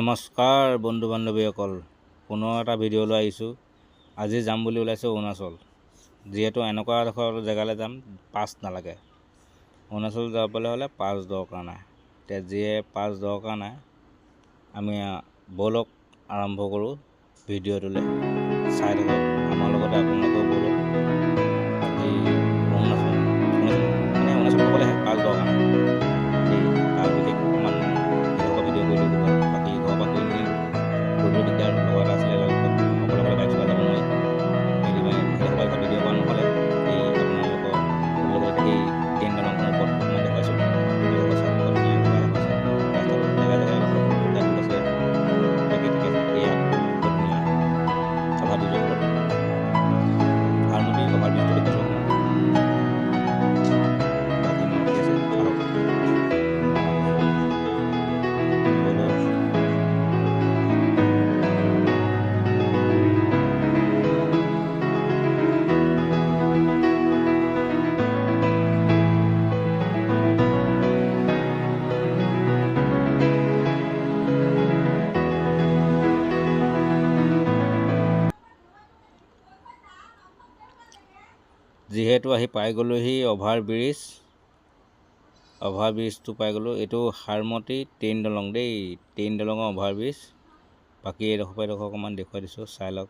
নমস্কাৰ বন্ধু বান্ধৱীসকল, পুনৰ এটা ভিডিঅ' লৈ আহিছোঁ। আজি যাম বুলি ওলাইছোঁ অৰুণাচল। যিহেতু এনেকুৱা এডোখৰ জেগালৈ যাম, পাছ নালাগে। অৰুণাচল যাবলৈ হ'লে পাছ দৰকাৰ নাই। এতিয়া যিয়ে পাছ দৰকাৰ নাই, আমি ব'লক আৰম্ভ কৰোঁ ভিডিঅ'টোলৈ। চাই থাকক আমাৰ লগতে আপোনালোকেও ব'লক। এই অৰুণাচল যাবলৈহে পাছ দৰকাৰ নাই। তাৰ বিশেষ অকণমান ভিডিঅ' কৰি দিব। বাকী ঘৰৰ পৰা কৰি নিদিলোঁ, কৰিবলৈ দিগদাৰ। লগত আছিলে লগত অকলে বাইক চলাই যাব নোৱাৰি। সেইডোখৰ ভিডিঅ' কৰা নহ'লে এই আপোনালোকৰ সেই ট্ৰেইন দলংখনৰ ওপৰত অকণমান দেখুৱাইছোঁ। যিহেতু আহি পাই গ'লোহি অভাৰ ব্ৰিজটো পাই গ'লোঁ। এইটো হাৰমতি ট্ৰেইন দলং দেই, ট্ৰেইন দলঙৰ অভাৰ ব্ৰিজ। বাকী এডোখৰ অকণমান দেখুৱাই দিছোঁ, চাই লওক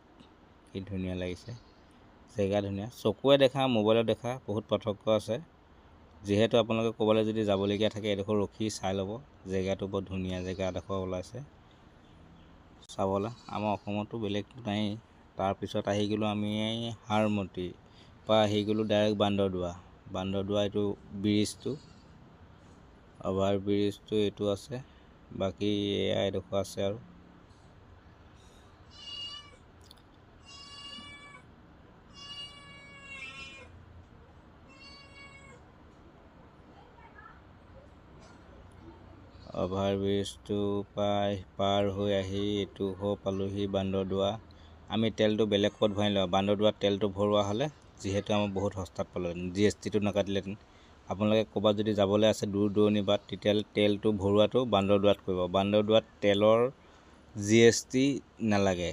কি ধুনীয়া লাগিছে। জেগা ধুনীয়া, চকুৱে দেখা মোবাইলত দেখা বহুত পাৰ্থক্য আছে। যিহেতু আপোনালোকে ক'ৰবালৈ যদি যাবলগীয়া থাকে এডোখৰ ৰখি চাই ল'ব। জেগাটো বৰ ধুনীয়া জেগা এডোখৰ ওলাইছে চাবলৈ। আমাৰ অসমতো বেলেগ নাই। তাৰপিছত আহি গ'লোঁ আমি হাৰমতি পৰা আহি গ'লোঁ ডাইৰেক্ট বান্দৰদোৱা। এইটো ব্ৰিজটো, অভাৰ ব্ৰিজটো এইটো আছে। বাকী এয়া এডোখৰ আছে আৰু অভাৰ ব্ৰিজটো পাৰ হৈ আহি এইটো পালোহি বান্দৰদোৱা। আমি তেলটো বেলেগ ক'ত ভৰাই লওঁ। বান্দৰদোৱাত তেলটো ভৰোৱা হ'লে যিহেতু আমাৰ বহুত সস্তাত পালোহেঁতেন, GSTটো নাকাটিলেহেঁতেন। আপোনালোকে ক'ৰবাত যদি যাবলৈ আছে দূৰ দূৰণি বাট, তেতিয়াহ'লে তেলটো ভৰোৱাটো বান্দৰদোৱাত কৰিব। বান্দৰদোৱাত তেলৰ GST নালাগে।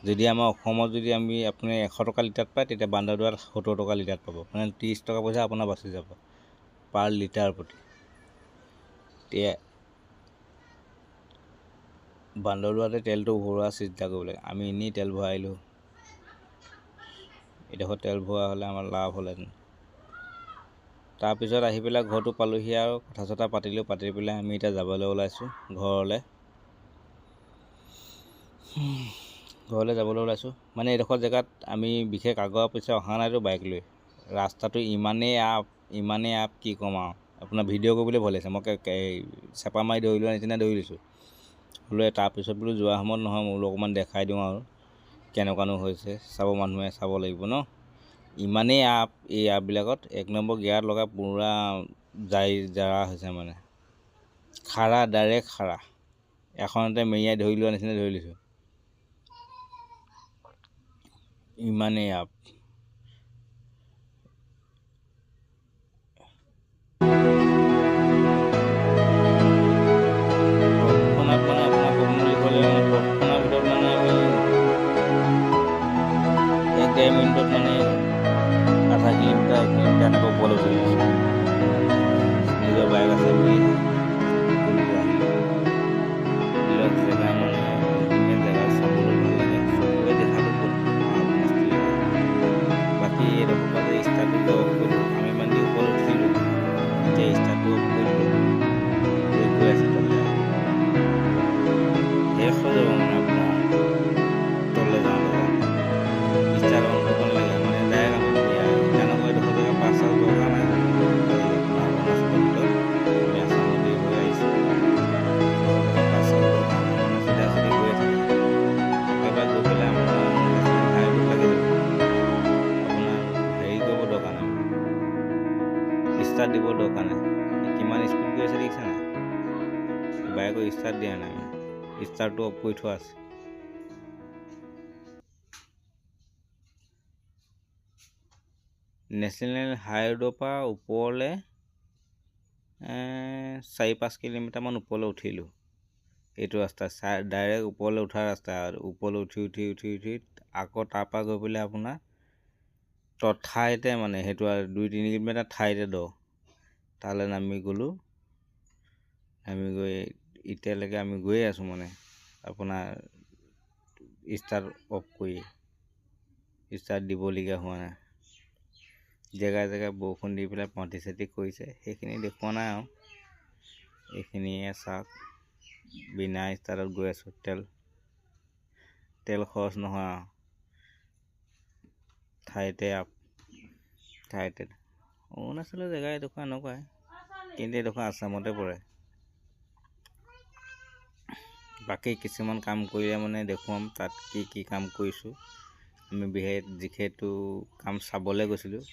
যদি আমাৰ অসমত যদি আপুনি 100 টকা লিটাৰত পায়, তেতিয়া বান্দৰদোৱাত 70 টকা লিটাৰত পাব। মানে 30 টকা পইচা আপোনাৰ বাচি যাব পাৰ লিটাৰ প্ৰতি। এতিয়া বান্দৰদোৱাতে তেলটো ভৰোৱা চিন্তা কৰিব লাগে। আমি এনেই তেল ভৰাইলোঁ। এডোখৰ তেল ভৰোৱা হ'লে আমাৰ লাভ হ'লহেঁতেন। তাৰপিছত আহি পেলাই ঘৰটো পালোহি আৰু কথা চথা পাতিলোঁ। পাতি পেলাই আমি এতিয়া যাবলৈ ওলাইছোঁ ঘৰলৈ যাবলৈ ওলাইছোঁ। মানে এইডোখৰ জেগাত আমি বিশেষ আগৰ পিছে অহা নাইতো বাইক লৈ। ৰাস্তাটো ইমানেই আপ কি ক'ম আৰু আপোনাৰ ভিডিঅ' কৰিবলৈ ভয় লাগিছে। মই চেপা মাৰি ধৰি লোৱা নিচিনা ধৰি লৈছোঁ। বোলো তাৰপিছত বোলো যোৱা সময়ত নহয়, মই বোলো অকণমান দেখাই দিওঁ আৰু কেনেকুৱানো হৈছে। মানুহে চাব লাগিব ন। ইমানেই এই আপবিলাকত 1 নম্বৰ গিয়াৰত লগাই পূৰা জাৰা হৈছে। মানে ডাইৰেক্ট খাৰা এখনতে মেৰিয়াই ধৰি লোৱা নিচিনা ধৰি লৈছোঁ। ইমানেই আপ। মিনিটত মানে আধা কিলোমিটাৰ 1 কিলোমিটাৰ এনেকৈ ওপৰলৈ উঠি গৈছোঁ। নিজৰ বাইক আছে বুলি জেগা মানে ধুনীয়া জেগা, চাবলৈ ভাল লাগে। চকুৱে দেখাটো বহুত মস্তি লাগে। বাকী এডোখৰ পৰা ষ্টাৰ্টটো অফ কৰিলোঁ। আমি ইমান দেৰি ওপৰত উঠিলোঁ, এতিয়া ষ্টাৰ্টটো অফ কৰিলোঁ। গৈ আছে তললৈ শেষ হৈ যাব মানে আপোনাৰ তললৈ যাওঁতে ষ্টাৰ্ট অন কৰিব নালাগে। মানে ডাইৰেক্ট আমি ইটানগৰ এডোখৰ জেগা পাছ চাছ দৰকাৰ নাই। আপোনাৰ অৰুণাচলৰ ভিতৰত আমি আছামতে হৈ আহিছোঁ। পাছ চাছ দৰকাৰ নাই, মানে চিধা চিধি গৈ থাকে। একেবাৰে গৈ পেলাই আপোনাৰ নেশ্যনেল হাইৱেত লাগি যাব। আপোনাৰ হেৰি কৰিব দৰকাৰ নাই, ষ্টাৰ্ট দিব দৰকাৰ নাই। কিমান স্পীড গৈ আছে দেখিছে নাই? বাইকৰ ষ্টাৰ্ট দিয়া নাই, ষ্টাৰ্টটো অফ কৰি থোৱা আছে। নেশ্যনেল হাইৱেৰ পৰা ওপৰলৈ 4-5 কিলোমিটাৰমান ওপৰলৈ উঠিলোঁ। এইটো ৰাস্তা ডাইৰেক্ট ওপৰলৈ উঠাৰ ৰাস্তা, আৰু ওপৰলৈ উঠি আকৌ তাৰপৰা গৈ পেলাই আপোনাৰ ঠাইতে মানে সেইটো আৰু 2-3 কিলোমিটাৰ ঠাইতে তালৈ নামি গ'লোঁ। আমি গৈ এতিয়ালৈকে আমি গৈয়ে আছোঁ মানে আপোনাৰ ষ্টাৰ্ট অফ কৰি ষ্টাৰ্ট দিবলগীয়া হোৱা নাই। জেগাই জেগাই বৰষুণ দি পেলাই পঁতি চতি কৰিছে, সেইখিনি দেখুওৱা নাই আৰু। এইখিনিয়ে চাওক, বিনা ষ্টাৰ্টত গৈ আছোঁ। তেল খৰচ নহয় আৰু ঠাইতে অৰুণাচলৰ জেগা এডোখৰ এনেকুৱাই, কিন্তু এডোখৰ আছামতে পৰে। বাকী কিছুমান কাম কৰিলে মানে দেখুৱাম, তাত কি কি কাম কৰিছোঁ। আমি যিহেতু কাম চাবলৈ গৈছিলোঁ,